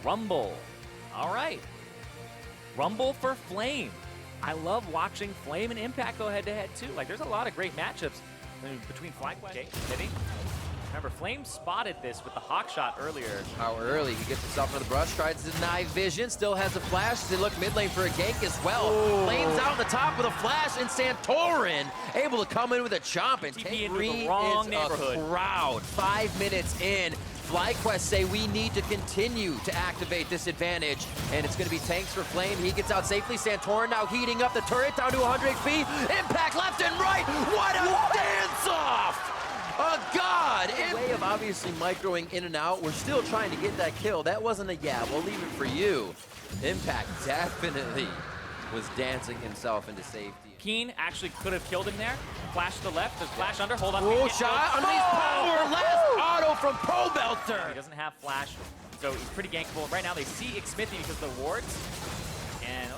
Rumble. All right. Rumble for Flame. I love watching Flame and Impact go head-to-head, too. Like, there's a lot of great matchups between FlyQuest. Okay, hitting. Remember, Flame spotted this with the Hawk shot earlier. How early. He gets himself into the brush, tries to deny vision, still has a flash. They look mid lane for a gank as well. Ooh. Flames out on the top with a flash, and Santorin able to come in with a chomp and TP take into the wrong neighborhood. a crowd. 5 minutes in. FlyQuest say we need to continue to activate this advantage, and it's going to be tanks for Flame. He gets out safely. Santorin now heating up the turret down to 100 HP. Impact left and right. What a dance-off! A god! A way of obviously microing in and out. We're still trying to get that kill. That wasn't a yeah, we'll leave it for you. Impact definitely was dancing himself into safety. Keen actually could have killed him there. Flash to the left, there's flash under, hold on. Oh, shot, underneath power, last auto from Pobelter. He doesn't have flash, so he's pretty gankable. Right now they see Xmithy because of the wards, and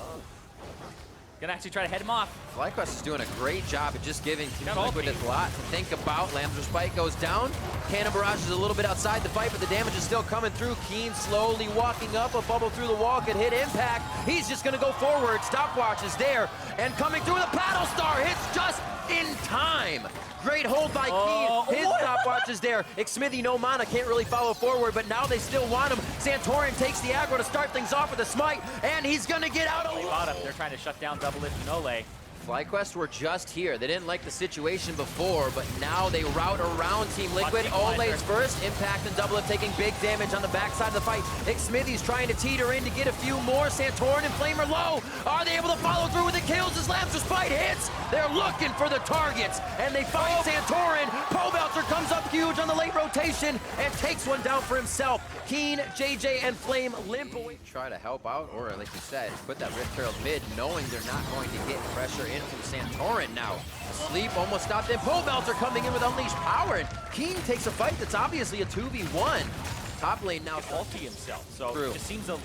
gonna actually try to head him off. FlyQuest is doing a great job at just giving Team Got Liquid a lot to think about. Lamb's Spike goes down. Cannon Barrage is a little bit outside the fight, but the damage is still coming through. Keen slowly walking up, a bubble through the wall could hit Impact. He's just gonna go forward. Stopwatch is there, and coming through the Paddle Star hits just in time. Great hold by Keen. His stopwatch is there. Xmithy, no mana, can't really follow forward, but now they still want him. Santorin takes the aggro to start things off with a smite, and he's gonna get out of They're trying to shut down Double Lift and Ole. FlyQuest were just here. They didn't like the situation before, but now they route around Team Liquid. Ole's first. Impact and Double Lift taking big damage on the backside of the fight. Xmithy's trying to teeter in to get a few more. Santorin and Flame are low. Are they able to follow through with the kills as Lamb's Spite hits? They're looking for the targets, and they find Santorin. Pobelter comes up huge on the late rotation and takes one down for himself. Keen, JJ, and Flame limp away. Try to help out, or like you said, put that Rift Herald mid, knowing they're not going to get pressure in from Santorin now. Sleep almost stopped, and Pobelter coming in with unleashed power, and Keen takes a fight that's obviously a 2v1. Top lane now Ulti himself, so True. it just seems a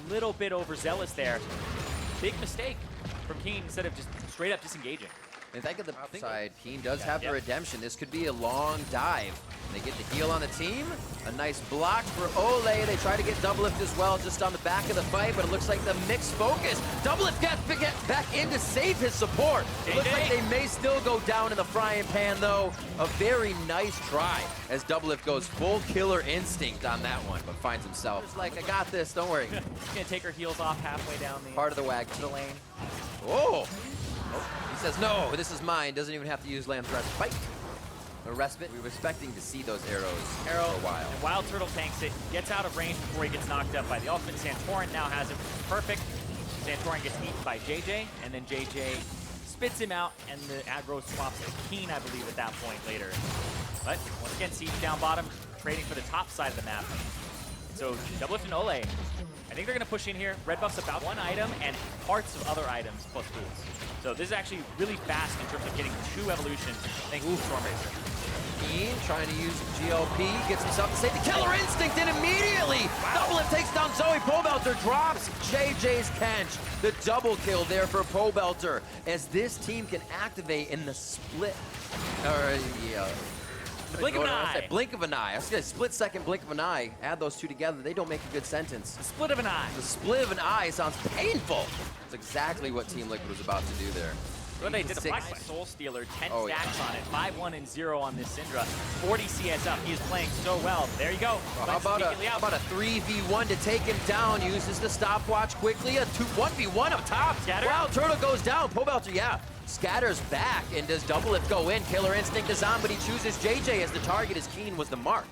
little bit overzealous there. Big mistake from Keen instead of just straight up disengaging. And think of the upside, Keen does have the redemption. This could be a long dive. They get the heal on the team. A nice block for Ole. They try to get Double Lift as well, just on the back of the fight, but it looks like the mixed focus. Double Lift gets back in to save his support. It looks like they may still go down in the frying pan, though. A very nice try as Double Lift goes full killer instinct on that one, but finds himself. It's like, I got this, don't worry. She's gonna take her heels off halfway down the part of the wag to the lane. Oh! He says, no, this is mine. Doesn't even have to use Lamb's Respite. A respite. We were expecting to see those arrows for a while. And Wild Turtle tanks it, gets out of range before he gets knocked up by the ultimate. Santorin now has it, which is perfect. Santorin gets eaten by JJ, and then JJ spits him out, and the aggro swaps to Keen, I believe, at that point later. But once again, Siege down bottom, trading for the top side of the map. So Double Lift and Ole, I think they're going to push in here. Red buff's about one item and parts of other items plus boots. So this is actually really fast in terms of getting 2 evolutions thanks to Stormracer. Keen trying to use GLP, gets himself to save the killer instinct, and immediately Double Lift takes down Zoe. Pobelter drops JJ's Kench. The double kill there for Pobelter as this team can activate in the split. Blink of an eye. Blink of an eye. I was gonna split-second blink of an eye. Add those two together, they don't make a good sentence. The split of an eye. The split of an eye sounds painful. That's exactly what Team Liquid was about to do there. Well, they did a FlyQuest Soul Stealer, 10 stacks yeah. on it, 5-1 and 0 on this Syndra, 40 CS up. He is playing so well. There you go. Well, how about a 3v1 to take him down? Uses the stopwatch quickly. A 1v1 up top. Scatter. Wow, Turtle goes down. Pobelter, yeah. Scatters back, and does Double Lift go in? Killer Instinct is on, but he chooses JJ as the target as Keen was the mark.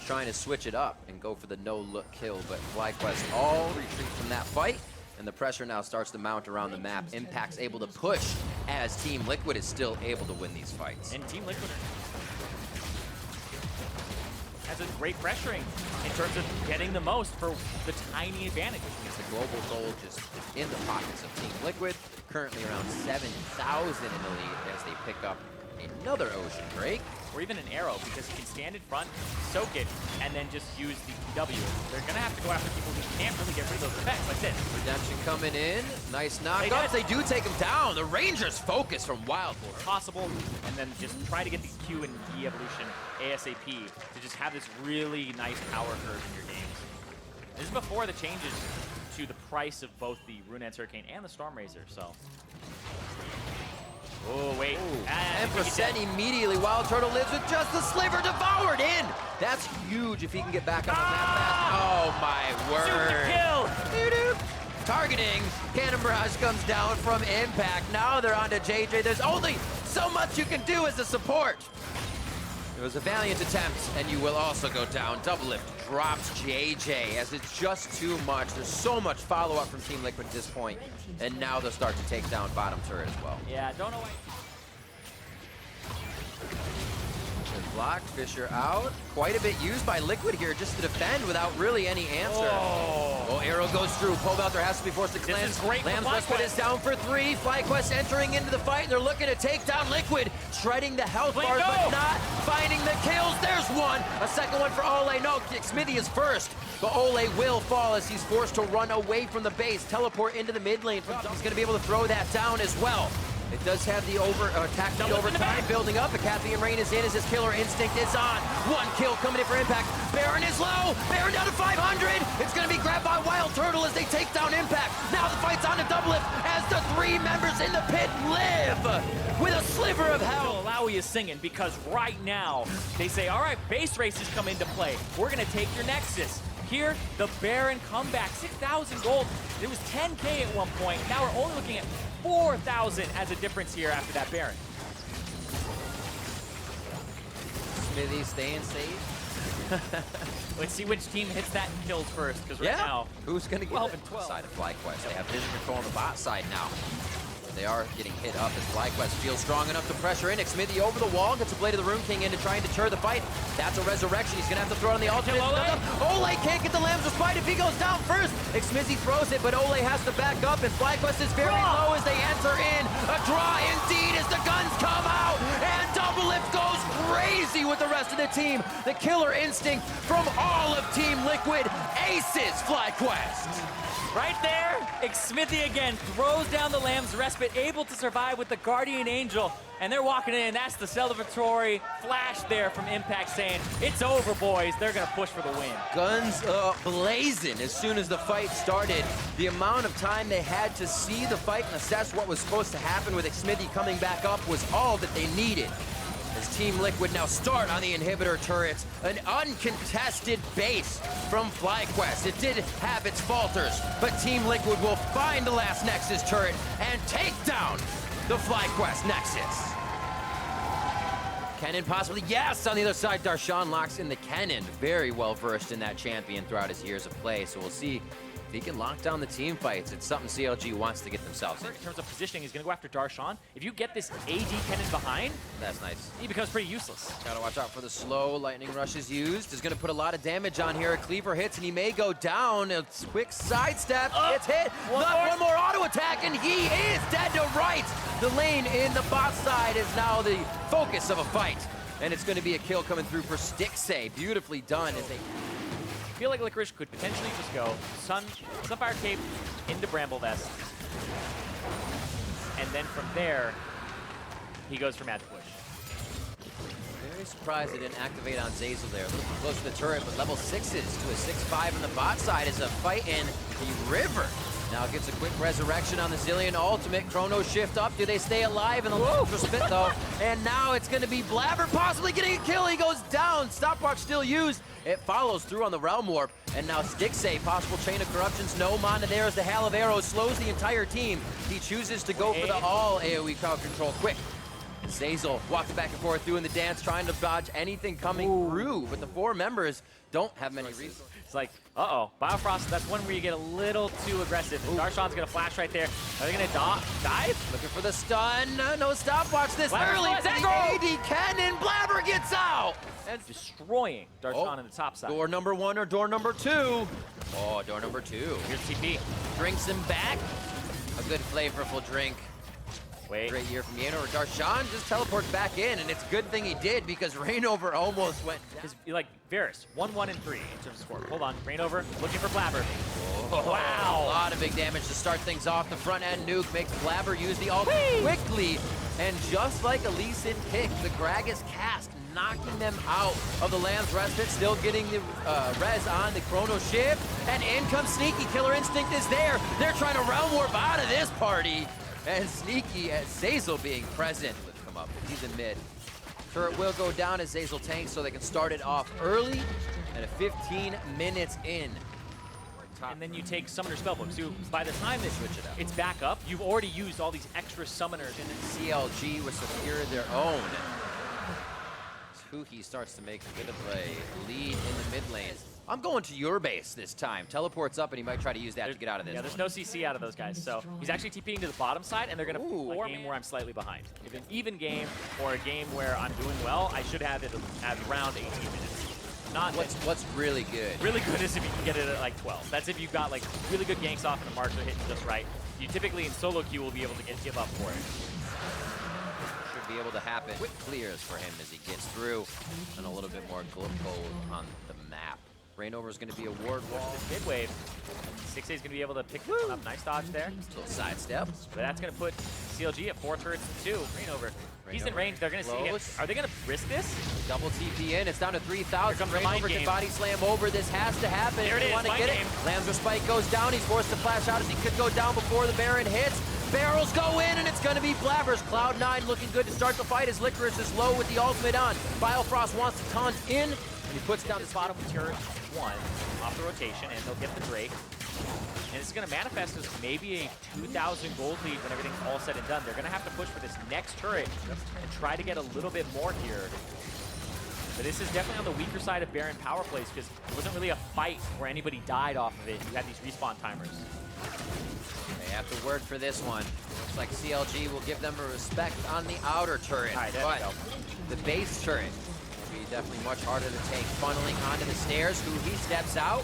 Trying to switch it up and go for the no-look kill, but FlyQuest all retreat from that fight, and the pressure now starts to mount around the map. Impact's able to push as Team Liquid is still able to win these fights. And Team Liquid has a great pressuring in terms of getting the most for the tiny advantage. It's the global goal just in the pockets of Team Liquid. Currently around 7,000 in the lead as they pick up another Ocean Break. Or even an arrow, because he can stand in front, soak it, and then just use the W. They're going to have to go after people who can't really get rid of those effects, like this. Redemption coming in. Nice knock-ups. They do take him down. The Rangers focus from Wildboard. Possible, and then just try to get the Q and E evolution ASAP to just have this really nice power curve in your games. This is before the changes to the price of both the Runeance Hurricane and the Storm Razor, so. Oh, wait. And percent immediately. Wild Turtle lives with just the sliver devoured in. That's huge if he can get back up on that fast. Oh, my word. Super kill. Targeting. Cannon Barrage comes down from Impact. Now they're on to JJ. There's only so much you can do as a support. It was a valiant attempt, and you will also go down. Double Lift drops JJ as it's just too much. There's so much follow-up from Team Liquid at this point, and now they'll start to take down bottom turret as well. Yeah, don't know why. Blocked, Fisher out. Quite a bit used by Liquid here just to defend without really any answer. Oh, arrow goes through. Pobelter has to be forced to cleanse. This is great. Lamb's Respite is down for 3. FlyQuest entering into the fight. They're looking to take down Liquid, shredding the health bars, but not finding the kills. There's one. A second one for Ole. No, Smithy is first, but Ole will fall as he's forced to run away from the base. Teleport into the mid lane. He's going to be able to throw that down as well. It does have the attack speed over time building up. The Caffeine Rain is in as his killer instinct is on. One kill coming in for Impact. Baron is low. Baron down to 500. It's going to be grabbed by Wild Turtle as they take down Impact. Now the fight's on to Double Lift as the 3 members in the pit live with a sliver of health. Lowy is singing because right now they say, all right, base races come into play. We're going to take your Nexus. Here, the Baron comeback, 6,000 gold. It was 10K at one point. Now we're only looking at 4,000 as a difference here after that Baron. Smithy staying safe. Let's see which team hits that and kills first, because right now, who's going to get 12 and 12. Side of FlyQuest. They have vision control on the bot side now. They are getting hit up as FlyQuest feels strong enough to pressure in. Smithy over the wall, gets a Blade of the Rune King in to try and deter the fight. That's a resurrection. He's going to have to throw it on the ultimate. Ole can't get the Lamb's Respite if he goes down first. Smithy throws it, but Ole has to back up, and FlyQuest is very low as they enter in. A draw indeed as the guns come out, and Double Lift goes crazy with the rest of the team. The killer instinct from all of Team Liquid aces FlyQuest. Right there, Smithy again throws down the Lamb's Respite, able to survive with the Guardian Angel, and they're walking in. That's the celebratory flash there from Impact saying, it's over, boys. They're going to push for the win. Guns blazing as soon as the fight started. The amount of time they had to see the fight and assess what was supposed to happen with Smithy coming back up was all that they needed. As Team Liquid now start on the inhibitor turrets, an uncontested base from FlyQuest. It did have its falters, but Team Liquid will find the last Nexus turret and take down the FlyQuest Nexus. Kennen possibly, yes, on the other side, Darshan locks in the Kennen. Very well versed in that champion throughout his years of play, so we'll see if he can lock down the team fights. It's something CLG wants to get themselves in. In terms of positioning, he's going to go after Darshan. If you get this AD Kennen behind, that's nice. He becomes pretty useless. Gotta watch out for the slow. Lightning Rush is used. Is going to put a lot of damage on here. A Cleaver hits, and he may go down. A quick sidestep. It's hit. One more auto attack, and he is dead to rights. The lane in the bot side is now the focus of a fight. And it's going to be a kill coming through for Stixay. Beautifully done as they... I feel like Licorice could potentially just go Sunfire Cape into Bramble Vest. And then from there, he goes for Mad Push. Very surprised they didn't activate on Zazel there. A little close to the turret, but level 6s to a 6-5 on the bot side is a fight in the river. Now gets a quick resurrection on the Zillion ultimate. Chrono shift up. Do they stay alive? And the Lambs Respite though. And now it's going to be Blabber possibly getting a kill. He goes down. Stopwatch still used. It follows through on the Realm Warp. And now Stixay, possible Chain of Corruptions. No mana there as the Hail of Arrows slows the entire team. He chooses to go for the all AoE crowd control quick. Zazel walks back and forth doing the dance, trying to dodge anything coming through. But the 4 members don't have many resources. It's like, uh-oh, Biofrost, that's one where you get a little too aggressive. Darshan's gonna flash right there. Are they gonna dive? Looking for the stun. No stopwatch this Blabber early. AD Cannon. Blabber gets out. And destroying Darshan on the top side. Door number 1 or door number 2? Oh, door number 2. Here's TP. Drinks him back. A good flavorful drink. Wait. Great year from Yano. Darshan just teleports back in, and it's a good thing he did because Rainover almost went down. Because, like, Varus, 1, 1, and 3 in terms of score. Hold on, Rainover looking for Blabber. Oh, wow. A lot of big damage to start things off. The front end nuke makes Blabber use the ult quickly. And just like a Lee Sin pick, the Gragas cast knocking them out of the Lamb's Respite, still getting the res on the Chrono Shift, and in comes Sneaky. Killer Instinct is there. They're trying to realm warp out of this party, and Sneaky at Zeyzal being present. Let's come up, he's in mid. Turret will go down as Zeyzal tanks so they can start it off early, and 15 minutes in. And then you take Summoner Spellbook. So by the time it's back up, you've already used all these extra summoners. And then CLG will secure their own. Huhi starts to make a bit of a lead in the mid lane. I'm going to your base this time. Teleports up, and he might try to use that to get out of this. Yeah, there's no CC out of those guys. So he's actually TPing to the bottom side, and they're going to a game where I'm slightly behind. If an even game or a game where I'm doing well, I should have it at around 18 minutes. Not what's really good. Really good is if you can get it at like 12. That's if you've got like really good ganks off and the marks are hitting just right. You typically in solo queue will be able to give up for it. Should be able to happen. Quick clears for him as he gets through, and a little bit more gold on the map. Rainover is going to be a ward wall. Mid wave. 6A is going to be able to pick this one up. Nice dodge there. Little sidestep. But that's going to put CLG at 4 turrets and 2. Rainover. He's in range. They're going to see him. Are they going to risk this? Double TP in. It's down to 3,000. Rainover can body slam over. This has to happen. There it is. Want to get it. Lamb's Spike goes down. He's forced to flash out as he could go down before the Baron hits. Barrels go in, and it's going to be Blabbers. Cloud9 looking good to start the fight as Licorice is low with the ultimate on. Biofrost wants to taunt in, and he puts down this bottom turret 1 off the rotation, and they'll get the Drake. And it's going to manifest as maybe a 2,000 gold lead when everything's all said and done. They're going to have to push for this next turret and try to get a little bit more here. But this is definitely on the weaker side of Baron power plays because it wasn't really a fight where anybody died off of it. You had these respawn timers. They have to work for this one. Looks like CLG will give them a respect on the outer turret. All right, but the base turret will be definitely much harder to take. Funneling onto the stairs. Huhi steps out.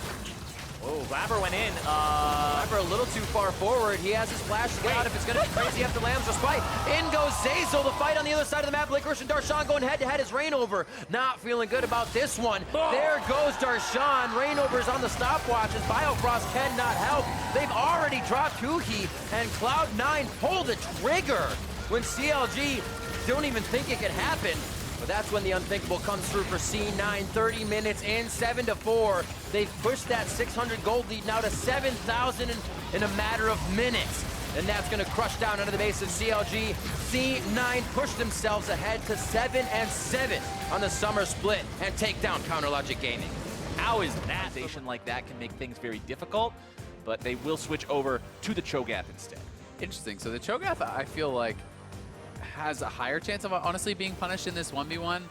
Oh, Blabber went in. Blabber a little too far forward. He has his flash to get out if it's going to be crazy after Lamb's Respite. In goes Zeyzal. The fight on the other side of the map. Licorice and Darshan going head-to-head as Rainover. Not feeling good about this one. There goes Darshan. Rainover's on the stopwatch as Biofrost cannot help. They've already dropped Huhi, and Cloud9 pulled the trigger when CLG don't even think it could happen. But that's when the unthinkable comes through for C9. 30 minutes in, 7-4. They've pushed that 600 gold lead now to 7,000 in a matter of minutes. And that's going to crush down under the base of CLG. C9 push themselves ahead to 7-7 on the summer split and take down CounterLogic Gaming. How is that? Station like that can make things very difficult, but they will switch over to the Cho'Gath instead. Interesting. So the Cho'Gath, I feel like, has a higher chance of honestly being punished in this 1v1.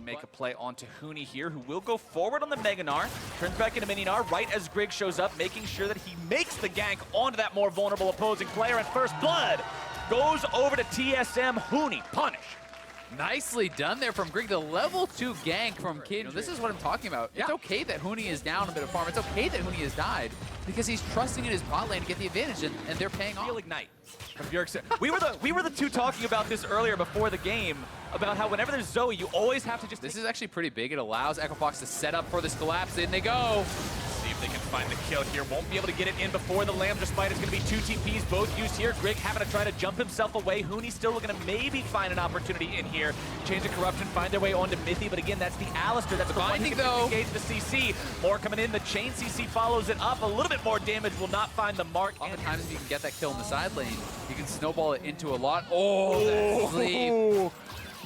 Make a play onto Huni here, who will go forward on the Meganar, turns back into Mininar right as Grigg shows up, making sure that he makes the gank onto that more vulnerable opposing player, and first blood goes over to TSM. Huni, punish. Nicely done there from Grigg. The level 2 gank from Kid. This is what I'm talking about. It's okay that Huni is down a bit of farm. It's okay that Huni has died because he's trusting in his bot lane to get the advantage, and they're paying off. Ignite from Bjergsen. We were the two talking about this earlier before the game about how whenever there's Zoe, you always have to just. This is actually pretty big. It allows Echo Fox to set up for this collapse. In they go. See if they can find the kill here. Won't be able to get it in before the Lamb's Respite. It's going to be 2 TPs, both used here. Grigg having to try to jump himself away. Hooney's still looking to maybe find an opportunity in here. Chains of Corruption find their way onto Mithy, but again, that's the Alistair. That's the one who can engage the CC. More coming in. The Chain CC follows it up. A little bit more damage will not find the mark. Oftentimes, if you can get that kill in the side lane, you can snowball it into a lot. Oh, that sleep.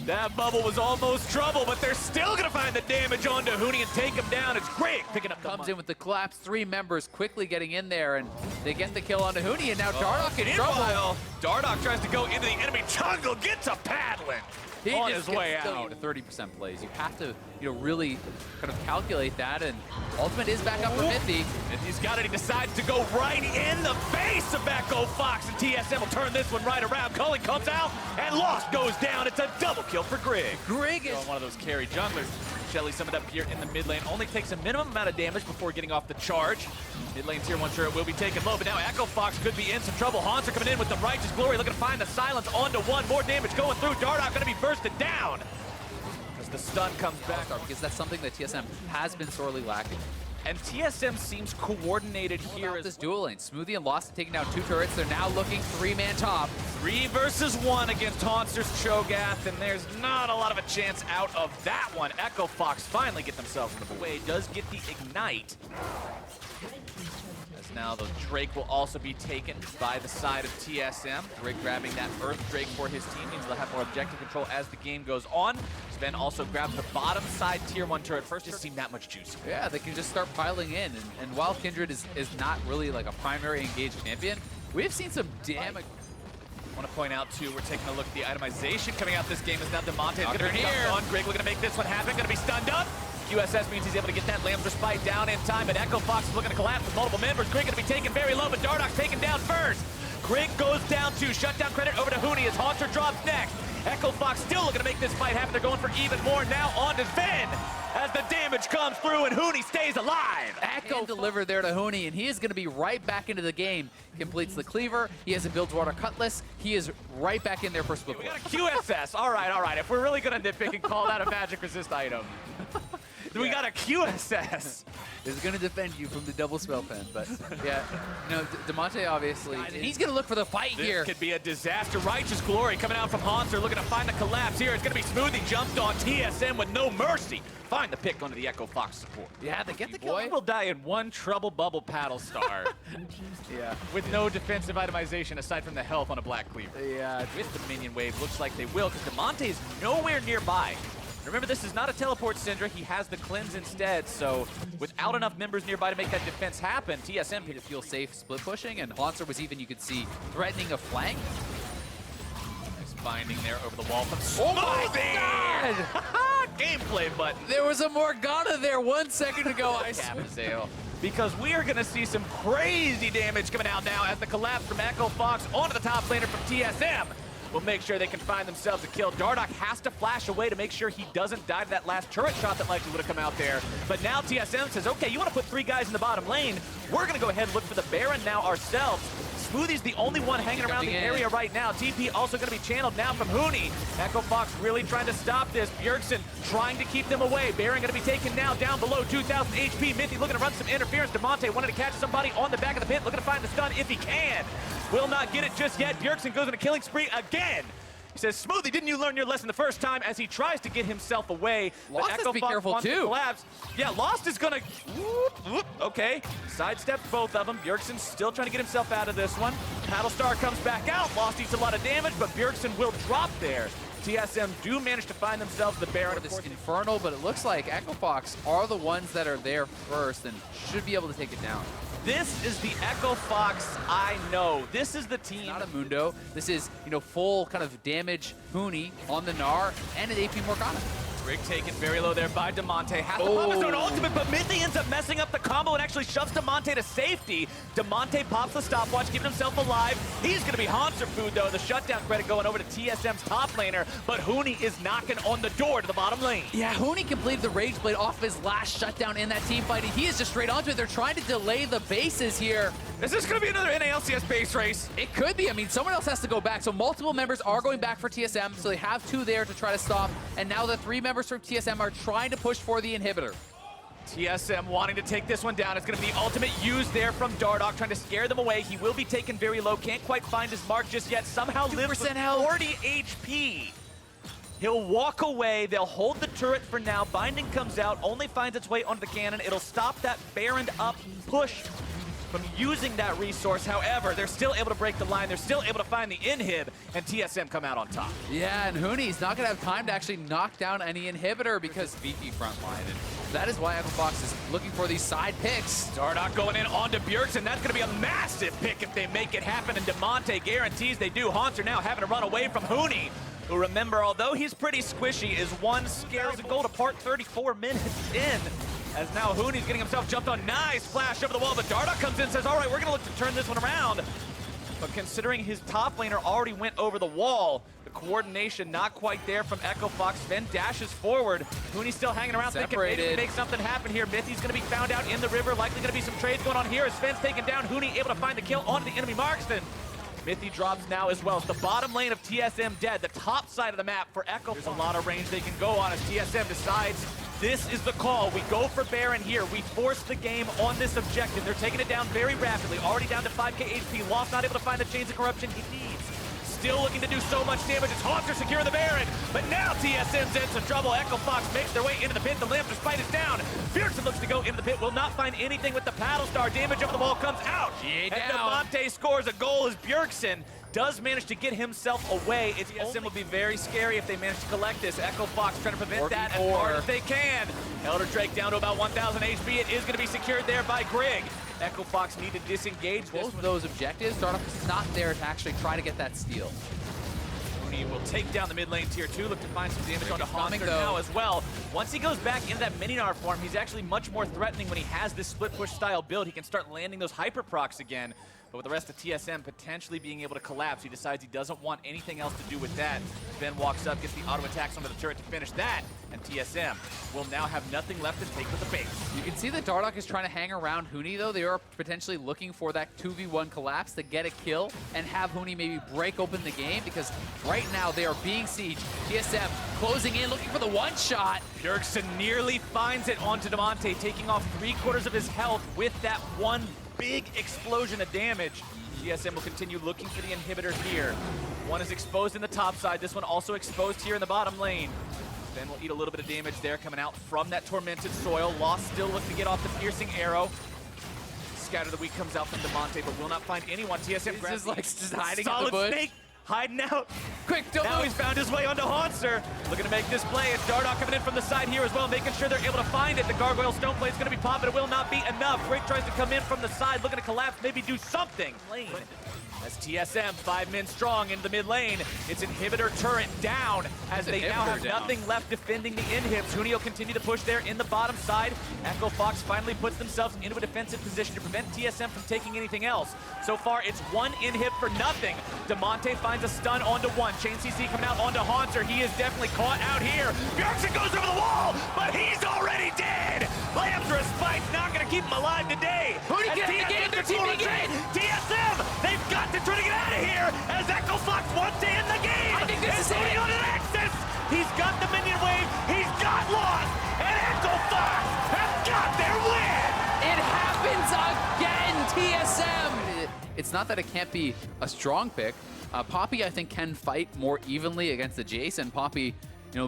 That bubble was almost trouble, but they're still going to find the damage onto Huni and take him down. It's Grigg picking up the Comes in with the collapse. 3 members quickly getting in there, and they get the kill onto Huni, and now Dardoch in trouble. Dardoch tries to go into the enemy jungle, gets a paddling. He on just his way gets out. To 30% plays. You have to, really kind of calculate that, and ultimate is back up for Mithy. And he's got it. He decides to go right in the face of Echo Fox, and TSM will turn this one right around. Culling comes out, and Lost goes down. It's a double kill for Grigg. Grigg is one of those carry junglers. Shelly summoned up here in the mid lane. Only takes a minimum amount of damage before getting off the charge. Mid lane's here, one sure it will be taken low, but now Echo Fox could be in some trouble. Haunter coming in with the Righteous Glory, looking to find the silence onto 1. More damage going through. Dardoch going to be bursted down. As the stun comes back. because that's something that TSM has been sorely lacking. And TSM seems coordinated here as this duel lane. Smoothie and Lost taking down 2 turrets. They're now looking 3-man top. 3 versus 1 against Haunster's Cho'Gath, and there's not a lot of a chance out of that one. Echo Fox finally get themselves in the way. Does get the Ignite. As now the Drake will also be taken by the side of TSM. Drake grabbing that Earth Drake for his team means they'll have more objective control as the game goes on. Sven also grabs the bottom side tier 1 turret first. Just seem that much juicier. Yeah, they can just start piling in. And while Kindred is not really like a primary engaged champion, we've seen some damage. I want to point out too, we're taking a look at the itemization coming out this game is now Demonte is going to be here. on. Greg looking to make this one happen, going to be stunned up. QSS means he's able to get that Lamb's Respite down in time, but Echo Fox is looking to collapse with multiple members. Greg going to be taken very low, but Dardoch's taken down first. Greg goes down 2, shutdown credit over to Huni as Haunter drops next. Echo Fox still looking to make this fight happen. They're going for even more now on to Sven as the damage comes through and Huni stays alive. Echo delivered there to Huni, and he is going to be right back into the game. Completes the cleaver. He has a build water cutlass. He is right back in there for split. We got a QSS. All right. If we're really going to nitpick and call that a magic resist item. We got a QSS. Is going to defend you from the double spell pen, but yeah, Demonte obviously, and he's going to look for the fight here. This could be a disaster. Righteous Glory coming out from Haunter, looking to find the collapse here. It's going to be Smoothie jumped on TSM with no mercy. Find the pick onto the Echo Fox support. Yeah, they get the Boy kill. will die in one Trouble Bubble Paddle Star. Yeah, with no defensive itemization aside from the health on a Black Cleaver. yeah. With the minion wave, looks like they will, because Demonte is nowhere nearby. Remember, this is not a teleport Syndra. He has the cleanse instead, so without enough members nearby to make that defense happen, TSM To feel safe split pushing, and Haunter was even, you could see, threatening a flank. Nice binding there over the wall from Oh my God! Gameplay button. There was a Morgana there 1 second ago. I Capazale. Because we are going to see some crazy damage coming out now as the collapse from Echo Fox onto the top laner from TSM will make sure they can find themselves a kill. Dardoch has to flash away to make sure he doesn't die to that last turret shot that likely would have come out there. But now TSM says, okay, you want to put 3 guys in the bottom lane? We're going to go ahead and look for the Baron now ourselves. Smoothie's the only one hanging around the area right now. TP also going to be channeled now from Huni. Echo Fox really trying to stop this. Bjergsen trying to keep them away. Baron going to be taken now down below 2,000 HP. Mithy looking to run some interference. Demonte wanted to catch somebody on the back of the pit, looking to find the stun if he can. Will not get it just yet. Bjergsen goes on a killing spree again. He says, Smoothie, didn't you learn your lesson the first time, as he tries to get himself away. Lost has to be careful too. Collapse. Yeah, Lost is gonna, okay. Sidesteps both of them. Bjergsen's still trying to get himself out of this one. Paddlestar comes back out. Lost eats a lot of damage, but Bjergsen will drop there. TSM do manage to find themselves the Baron. This Infernal, but it looks like Echo Fox are the ones that are there first and should be able to take it down. This is the Echo Fox I know. This is the team. Not a Mundo. This is, full kind of damage Huni on the Gnar and an AP Morgana. Rig taken very low there by Demonte. Has to pop his own ultimate, but Mithy ends up messing up the combo and actually shoves Demonte to safety. Demonte pops the stopwatch, keeping himself alive. He's going to be Haunter food, though. The shutdown credit going over to TSM's top laner, but Huni is knocking on the door to the bottom lane. Yeah, Huni completed the Rage Blade off of his last shutdown in that team fight, and he is just straight onto it. They're trying to delay the bases here. Is this going to be another NALCS base race? It could be. I mean, someone else has to go back. So multiple members are going back for TSM, so they have 2 there to try to stop. And now the 3 members from TSM are trying to push for the inhibitor. TSM wanting to take this one down. It's going to be the ultimate used there from Dardoch, trying to scare them away. He will be taken very low. Can't quite find his mark just yet. Somehow lives with 40 HP. He'll walk away. They'll hold the turret for now. Binding comes out, only finds its way onto the cannon. It'll stop that Baron up push from using that resource. However, they're still able to break the line. They're still able to find the inhib, and TSM come out on top. Yeah, and Huni's not going to have time to actually knock down any inhibitor because VP front line. And that is why Echo Fox is looking for these side picks. Dardoch going in onto Bjergsen. That's going to be a massive pick if they make it happen, and Demonte guarantees they do. Haunter now having to run away from Huni, who, remember, although he's pretty squishy, is one scary goal to part 34 minutes in. As now Huni's getting himself jumped on. Nice flash over the wall, but Dardoch comes in and says, all right, we're going to look to turn this one around. But considering his top laner already went over the wall, the coordination not quite there from Echo Fox. Sven dashes forward. Huni's still hanging around thinking maybe we can make something happen here. Mithy's going to be found out in the river. Likely going to be some trades going on here as Sven's taken down. Huni able to find the kill onto the enemy marksman. Mithy drops now as well. It's the bottom lane of TSM dead. The top side of the map for Echo. There's a lot of range they can go on as TSM decides This is the call. We go for Baron here. We force the game on this objective. They're taking it down very rapidly. Already down to 5k HP. Lost not able to find the chains of corruption he needs. Still looking to do so much damage. It's Haunter securing the Baron. But now TSM's in some trouble. Echo Fox makes their way into the pit. The Lamp despite is down. Bjergsen looks to go into the pit. Will not find anything with the Paddle Star. Damage over the wall comes out. GA And down. Devontae scores a goal as Bjergsen does manage to get himself away. It's TSM will be very scary if they manage to collect this. Echo Fox trying to prevent that as hard as they can. Elder Drake down to about 1,000 HP. It is going to be secured there by Grig. Echo Fox need to disengage Both of those objectives, Dardoch is not there to actually try to get that steal. He will take down the mid lane tier 2, look to find some damage onto Haunter though. now as well. Once he goes back into that Mininar form, he's actually much more threatening when he has this split push style build. He can start landing those hyper procs again. But with the rest of TSM potentially being able to collapse, he decides he doesn't want anything else to do with that. Ben walks up, gets the auto attacks onto the turret to finish that, and TSM will now have nothing left to take with the base. You can see that Dardoch is trying to hang around Huni, though. They are potentially looking for that 2v1 collapse to get a kill and have Huni maybe break open the game, because right now they are being sieged. TSM closing in, looking for the one shot. Bjergsen nearly finds it onto Devontae, taking off 3/4 of his health with that one big explosion of damage. TSM will continue looking for the inhibitor here. One is exposed in the top side, this one also exposed here in the bottom lane. Ben will eat a little bit of damage there coming out from that tormented soil. Lost still looking to get off the piercing arrow. Scatter the Weak comes out from Devontae, but will not find anyone. TSM This grabs is like just hiding in the solid bush. snake, hiding out. Quick, don't Now move. he's found his way onto Haunter. Looking to make this play. It's Dardoch coming in from the side here as well, making sure they're able to find it. The Gargoyle Stone Blade is going to be popping. It will not be enough. Rick tries to come in from the side, looking to collapse, maybe do something. Lane. As TSM, 5 men strong into the mid lane. It's inhibitor turret down as they now have nothing left defending the inhibs. Huni will continue to push there in the bottom side. Echo Fox finally puts themselves into a defensive position to prevent TSM from taking anything else. So far, it's one inhib for nothing. Demonte finds a stun onto one. Chain CC coming out onto Haunter. He is definitely caught out here. Bjergsen goes over the wall, but he's already dead. Lamb's Respite's not going to keep him alive today. Huni As get in the TSM game, they're gets forward TPing in. TSM, they've got to try to get out of here as Echo Fox wants to end the game. I think this is holding it. on to the Nexus. He's got the minion wave. He's got Lost, and Echo Fox have got their win. It happens again, TSM! It's not that it can't be a strong pick. Poppy, I think, can fight more evenly against the Jace, and Poppy,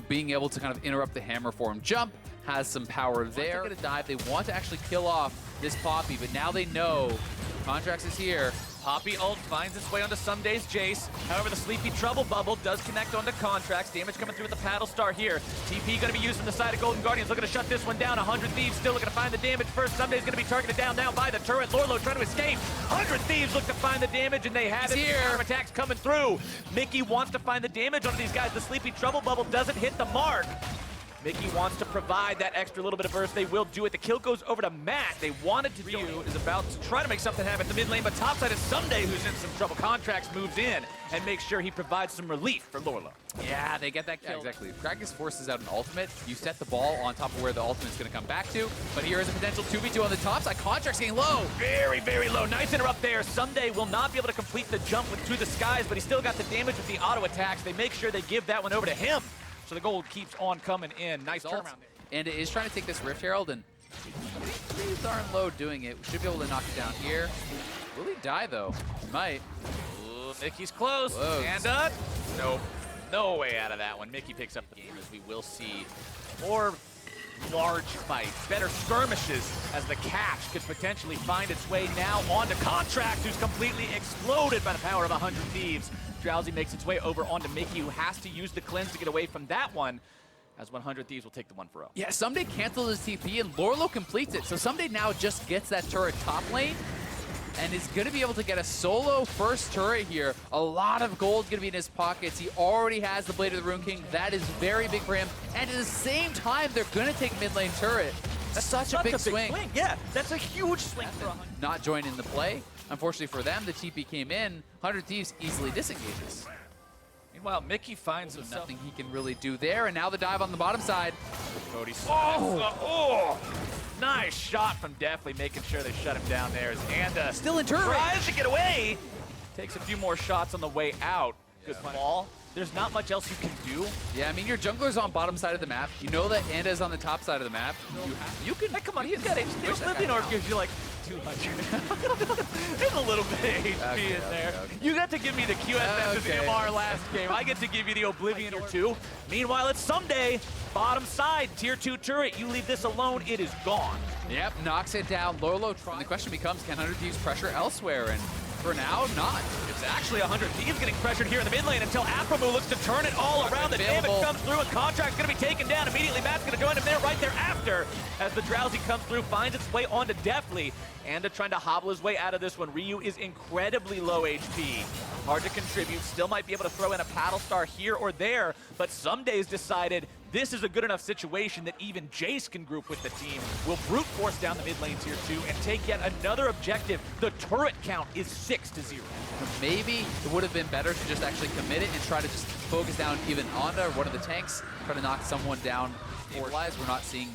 being able to kind of interrupt the hammer form jump has some power there. They're going to dive. They want to actually kill off this Poppy, but now they know Contracts is here. Poppy ult finds its way onto Sunday's Jace. However, the Sleepy Trouble Bubble does connect onto Contracts. Damage coming through with the Paddle Star here. TP going to be used from the side of Golden Guardians. Looking to shut this one down. 100 Thieves still looking to find the damage first. Sunday's going to be targeted down now by the turret. Lorlo trying to escape. 100 Thieves look to find the damage, and they have it. Here. Arm attacks coming through. Mickey wants to find the damage on these guys. The Sleepy Trouble Bubble doesn't hit the mark. Mickey wants to provide that extra little bit of burst. They will do it. The kill goes over to Matt. They wanted to. Ryu is about to try to make something happen at the mid lane, but topside is Sunday, who's in some trouble. Contracts moves in and makes sure he provides some relief for Lorlo. Yeah, they get that kill. Yeah, exactly. If Krakus forces out an ultimate, you set the ball on top of where the ultimate's going to come back to. But here is a potential 2v2 on the top side. Contract's getting low. Very, very low. Nice interrupt there. Sunday will not be able to complete the jump through the skies, but he still got the damage with the auto attacks. They make sure they give that one over to him. So the gold keeps on coming in. Nice turnaround there. And it is trying to take this Rift Herald, and pretty darn low doing it. We should be able to knock it down here. Will he die, though? He might. Ooh, Mickey's close. Close. And nope. No way out of that one. Mickey picks up the game, as we will see more large fights, better skirmishes, as the catch could potentially find its way now onto Contracts, who's completely exploded by the power of 100 Thieves. Drowsy makes its way over onto Mickey, who has to use the cleanse to get away from that one, as 100 Thieves will take the 1-0. Yeah, Someday cancels his TP, and Lorlo completes it. So Someday now just gets that turret top lane, and is going to be able to get a solo first turret here. A lot of gold's going to be in his pockets. He already has the Blade of the Rune King. That is very big for him. And at the same time, they're going to take mid lane turret. That's such a big swing. Yeah, that's a huge swing for 100. Not joining the play. Unfortunately for them, the TP came in. 100 Thieves easily disengages. Meanwhile, Mickey finds So himself. nothing he can really do there. And now the dive on the bottom side. Cody Oh! Nice shot from Deftly, making sure they shut him down there. As Anda Still in turret. tries to get away. Takes a few more shots on the way out. Good ball. there's not much else you can do. Yeah, I mean, your jungler's on bottom side of the map. You know that Anda's on the top side of the map. You can. Hey, come on, he's got HP. Oblivion Orb gives you like 200. There's a little bit of HP in there. Okay. You got to give me the QSS as MR last game. I get to give you the Oblivion Orb too. Meanwhile, it's Someday. Bottom side, tier 2 turret. You leave this alone, it is gone. Yep, knocks it down. Lolo trying. The question becomes, can 100 Thieves pressure elsewhere? And for now, not. It's actually 100 Thieves getting pressured here in the mid lane until Aphromoo looks to turn it all around. The damage comes through and Contract's going to be taken down immediately. Matt's going to join him there right thereafter as the Drowsy comes through, finds its way onto Deftly. Anda trying to hobble his way out of this one. Ryu is incredibly low HP. Hard to contribute. Still might be able to throw in a Paddle Star here or there, but some days decided this is a good enough situation that even Jace can group with the team. Will brute force down the mid lane tier 2 and take yet another objective. The turret count is 6-0. Maybe it would have been better to just actually commit it and try to just focus down even Anda or one of the tanks, try to knock someone down. Stabilize. We're not seeing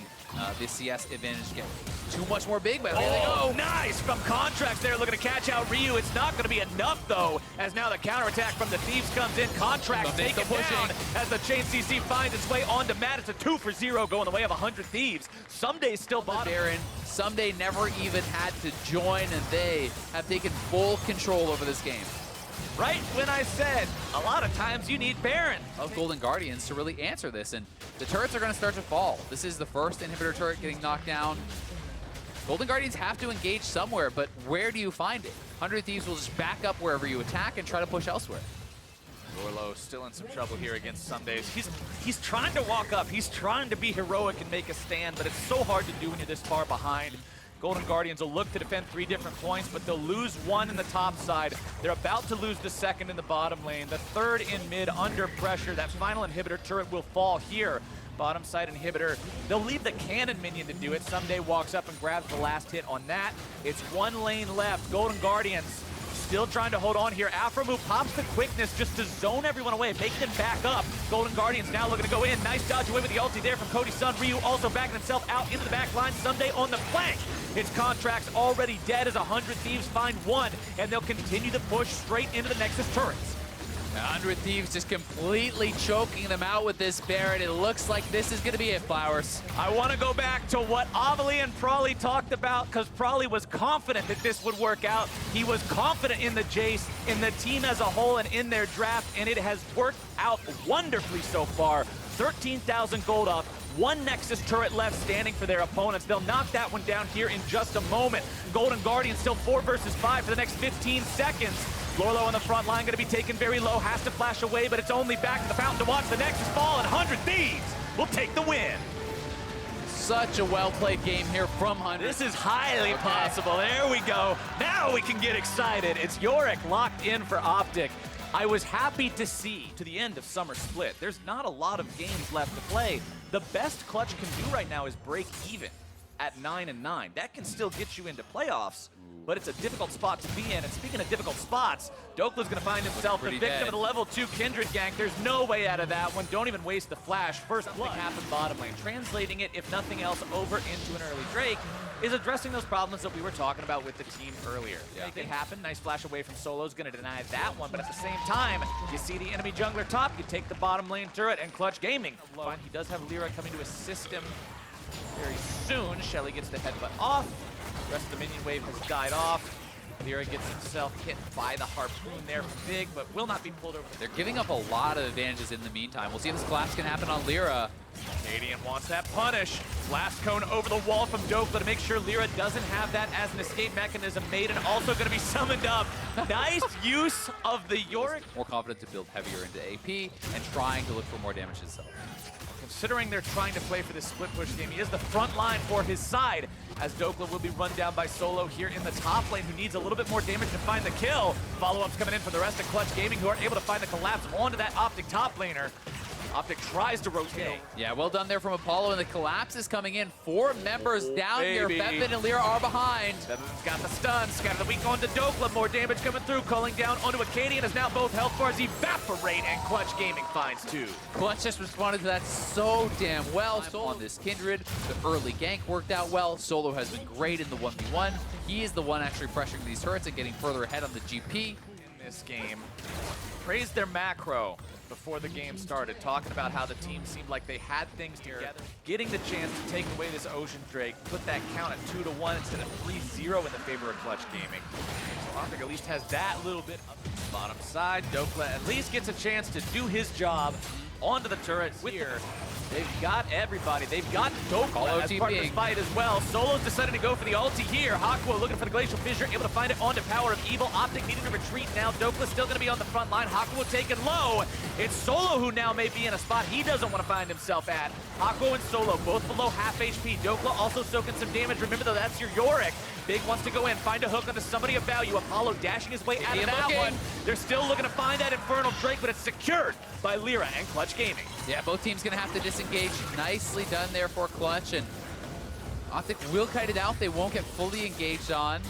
the CS advantage get too much more big, but here they go. Oh, nice from Contracts there, looking to catch out Ryu. It's not going to be enough, though, as now the counterattack from the Thieves comes in. Contracts take it down as the Chain CC finds its way onto Matt. It's a 2-for-0 going the way of 100 Thieves. Someday still bottom. Baron, Someday never even had to join, and they have taken full control over this game. Right when I said, a lot of times you need Baron. Of Golden Guardians to really answer this, and the turrets are going to start to fall. This is the first inhibitor turret getting knocked down. Golden Guardians have to engage somewhere, but where do you find it? 100 Thieves will just back up wherever you attack and try to push elsewhere. Orlo still in some trouble here against Somedays. He's trying to walk up. He's trying to be heroic and make a stand, but it's so hard to do when you're this far behind. Golden Guardians will look to defend 3 different points, but they'll lose 1 in the top side. They're about to lose the 2nd in the bottom lane. The 3rd in mid under pressure. That final inhibitor turret will fall here. Bottom side inhibitor. They'll leave the cannon minion to do it. Someday walks up and grabs the last hit on that. It's 1 lane left. Golden Guardians still trying to hold on here. Aphromoo pops the quickness just to zone everyone away, make them back up. Golden Guardians now looking to go in. Nice dodge away with the ulti there from Cody's son. Ryu also backing himself out into the back line. Someday on the flank. His Contract's already dead as 100 Thieves find 1, and they'll continue to push straight into the Nexus turrets. 100 Thieves just completely choking them out with this Baron. It looks like this is going to be it, Flowers. I want to go back to what Avali and Prawley talked about, because Prawley was confident that this would work out. He was confident in the Jace, in the team as a whole, and in their draft, and it has worked out wonderfully so far. 13,000 gold off. 1 Nexus turret left standing for their opponents. They'll knock that one down here in just a moment. Golden Guardian still 4 versus 5 for the next 15 seconds. Lorlo on the front line, going to be taken very low, has to flash away, but it's only back to the fountain to watch the Nexus fall, and 100 Thieves will take the win. Such a well-played game here from 100. This is highly possible. There we go. Now we can get excited. It's Yorick locked in for Optic. I was happy to see to the end of Summer Split. There's not a lot of games left to play. The best Clutch can do right now is break even at 9-9. That can still get you into playoffs, but it's a difficult spot to be in. And speaking of difficult spots, Dokla's going to find himself the victim of the level 2 Kindred gank. There's no way out of that one. Don't even waste the flash. First blood happened bottom lane. Translating it, if nothing else, over into an early Drake is addressing those problems that we were talking about with the team earlier. Make it happen. Nice flash away from Solo's going to deny that one, but at the same time, you see the enemy jungler top, you take the bottom lane turret, and Clutch Gaming. Fine, he does have Lyra coming to assist him very soon. Shelly gets the headbutt off. The rest of the minion wave has died off. Lyra gets himself hit by the harpoon there from Big, but will not be pulled over. They're giving up a lot of advantages in the meantime. We'll see if this collapse can happen on Lyra. Canadian wants that punish. Blast cone over the wall from Dokla to make sure Lyra doesn't have that as an escape mechanism. Maiden also going to be summoned up. Nice use of the Yorick. More confident to build heavier into AP and trying to look for more damage himself. Considering they're trying to play for this split push game, he is the front line for his side, as Dokla will be run down by Solo here in the top lane, who needs a little bit more damage to find the kill. Follow-ups coming in from the rest of Clutch Gaming, who aren't able to find the collapse onto that Optic top laner. Optic tries to rotate. Yeah, well done there from Apollo, and the collapse is coming in. 4 members down here. Bevin and Lyra are behind. Bevin's got the stun. Scatter the weak onto Dokla. More damage coming through. Culling down onto Acadian as now both health bars evaporate, and Clutch Gaming finds 2. Clutch just responded to that so damn well. On this Kindred, the early gank worked out well. Solo has been great in the 1v1. He is the one actually pressuring these turrets and getting further ahead on the GP. In this game, praised their macro before the game started, talking about how the team seemed like they had things together. Getting the chance to take away this Ocean Drake, put that count at 2-1 instead of 3-0 in the favor of Clutch Gaming. So Optic at least has that little bit up the bottom side. Dokla at least gets a chance to do his job onto the turret here. They've got everybody. They've got Dokla as part of this fight as well. Solo's decided to go for the ulti here. Hakuo looking for the Glacial Fissure, able to find it onto Power of Evil. Optic needing to retreat now. Dokla's still going to be on the front line. Hakuo taken low. It's Solo who now may be in a spot he doesn't want to find himself at. Hakuo and Solo both below half HP. Dokla also soaking some damage. Remember though, that's your Yorick. Big wants to go in, find a hook onto somebody of value. Apollo dashing his way out of that one. They're still looking to find that Infernal Drake, but it's secured by Lyra and Clutch Gaming. Yeah, both teams gonna have to disengage. Nicely done there for Clutch, and Optic will kite it out. They won't get fully engaged on,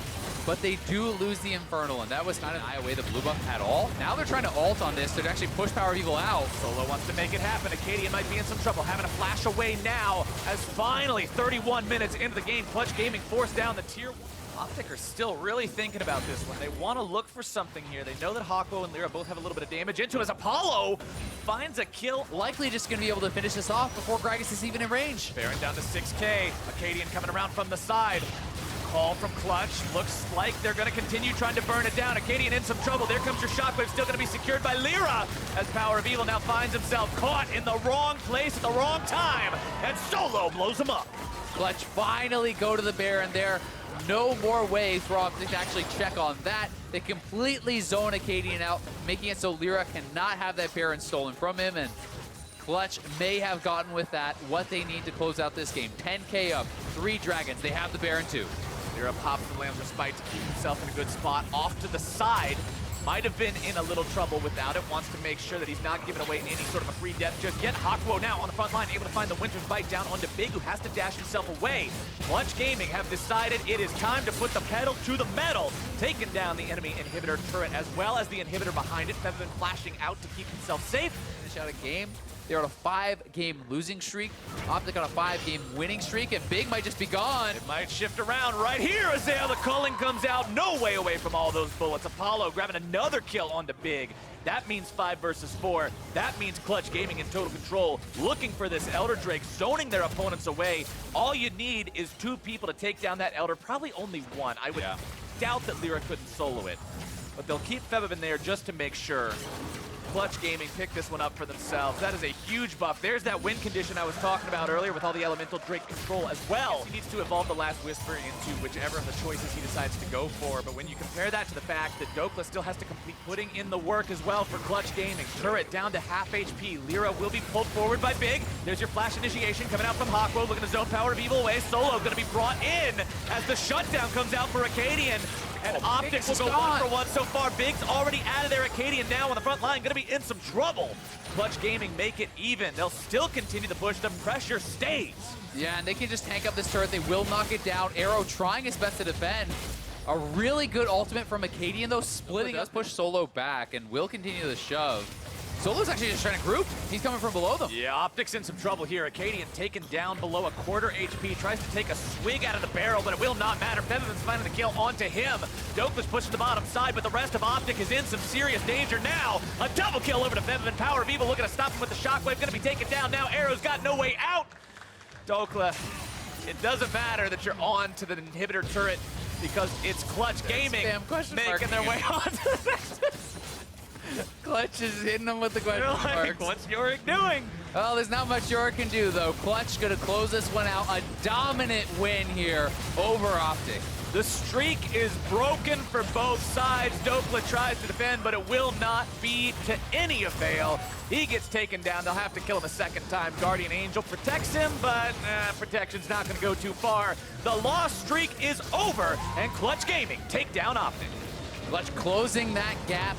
but they do lose the Infernal, and that was kind of not away the blue buff at all. Now they're trying to ult on this to actually push Power of Evil out. Solo wants to make it happen. Acadian might be in some trouble, having to flash away now as finally 31 minutes into the game, Clutch Gaming forced down the tier 1. Optic are still really thinking about this one. They want to look for something here. They know that Hakuo and Lyra both have a little bit of damage into as Apollo finds a kill. Likely just going to be able to finish this off before Gragas is even in range. Bearing down to 6K. Acadian coming around from the side. Call from Clutch. Looks like they're going to continue trying to burn it down. Acadian in some trouble. There comes your Shockwave. Still going to be secured by Lyra as Power of Evil now finds himself caught in the wrong place at the wrong time. And Solo blows him up. Clutch finally go to the Baron there. No more way for Optic to actually check on that. They completely zone Acadian out, making it so Lyra cannot have that Baron stolen from him, and Clutch may have gotten with that what they need to close out this game. 10K up, 3 Dragons. They have the Baron too. Lyra pops the Lamb's Respite to keep himself in a good spot. Off to the side. Might have been in a little trouble without it. Wants to make sure that he's not giving away any sort of a free death just yet. Hakuo now on the front line, able to find the Winter's Bite down onto Big, who has to dash himself away. Clutch Gaming have decided it is time to put the pedal to the metal, taking down the enemy inhibitor turret as well as the inhibitor behind it. Featherman flashing out to keep himself safe. Finish out a game. They're on a 5-game losing streak. Optic on a 5-game winning streak, and Big might just be gone. It might shift around right here as the culling comes out. No way away from all those bullets. Apollo grabbing another kill onto Big. That means 5 versus 4. That means Clutch Gaming in total control. Looking for this Elder Drake, zoning their opponents away. All you need is 2 people to take down that Elder. Probably only 1. I would doubt that Lyra couldn't solo it. But they'll keep Featherman there just to make sure. Clutch Gaming pick this one up for themselves. That is a huge buff. There's that win condition I was talking about earlier with all the Elemental Drake control as well. He needs to evolve the Last Whisper into whichever of the choices he decides to go for. But when you compare that to the fact that Dokla still has to complete putting in the work as well for Clutch Gaming. Turret down to half HP. Lyra will be pulled forward by Big. There's your flash initiation coming out from Hakuo, looking to zone Power of Evil away. Solo going to be brought in as the shutdown comes out for Acadian. And Optic will go 1 for 1 so far. Big's already out of there. Acadian now on the front line, going to be in some trouble. Clutch Gaming make it even. They'll still continue to push. The pressure stays. Yeah, and they can just tank up this turret. They will knock it down. Arrow trying his best to defend. A really good ultimate from Acadian, though, splitting does push Solo back and will continue to shove. Solo's actually just trying to group. He's coming from below them. Yeah, Optic's in some trouble here. Acadian taken down below a quarter HP. Tries to take a swig out of the barrel, but it will not matter. Featherman's finding the kill onto him. Dokla's pushing the bottom side, but the rest of Optic is in some serious danger now. A double kill over to Featherman. Power of Evil looking to stop him with the Shockwave. Going to be taken down now. Arrow's got no way out. Dokla, it doesn't matter that you're on to the inhibitor turret because it's Clutch Gaming making their way on to the next. Clutch is hitting him with the question marks. What's Yorick doing? Well, there's not much Yorick can do, though. Clutch going to close this one out. A dominant win here over Optic. The streak is broken for both sides. Dokla tries to defend, but it will not be to any avail. He gets taken down. They'll have to kill him a second time. Guardian Angel protects him, but protection's not going to go too far. The loss streak is over, and Clutch Gaming take down Optic. Clutch closing that gap.